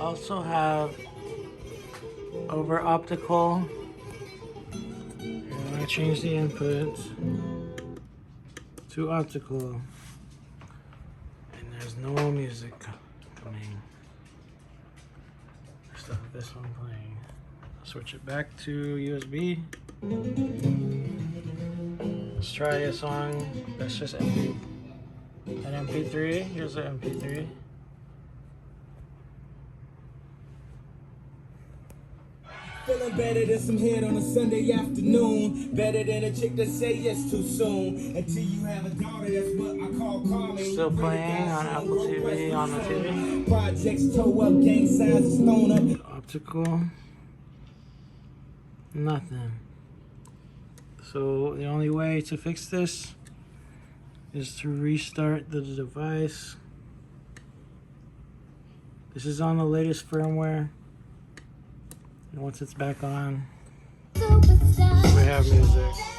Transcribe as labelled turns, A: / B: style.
A: also have over optical. And I change the input to optical, and there's no music coming. I still have this one playing. Switch it back to USB. Let's try a song that's just an MP3. Here's the MP3.
B: Feeling better than some head on a Sunday afternoon. Better than a chick that say yes too soon. Until you have a daughter, that's what I call calming.
A: Still playing on Apple TV, on the TV.
B: Projects toe up, gang signs, stone up.
A: Optical. Nothing. So the only way to fix this is to restart the device. This is on the latest firmware. And once it's back on, we have music.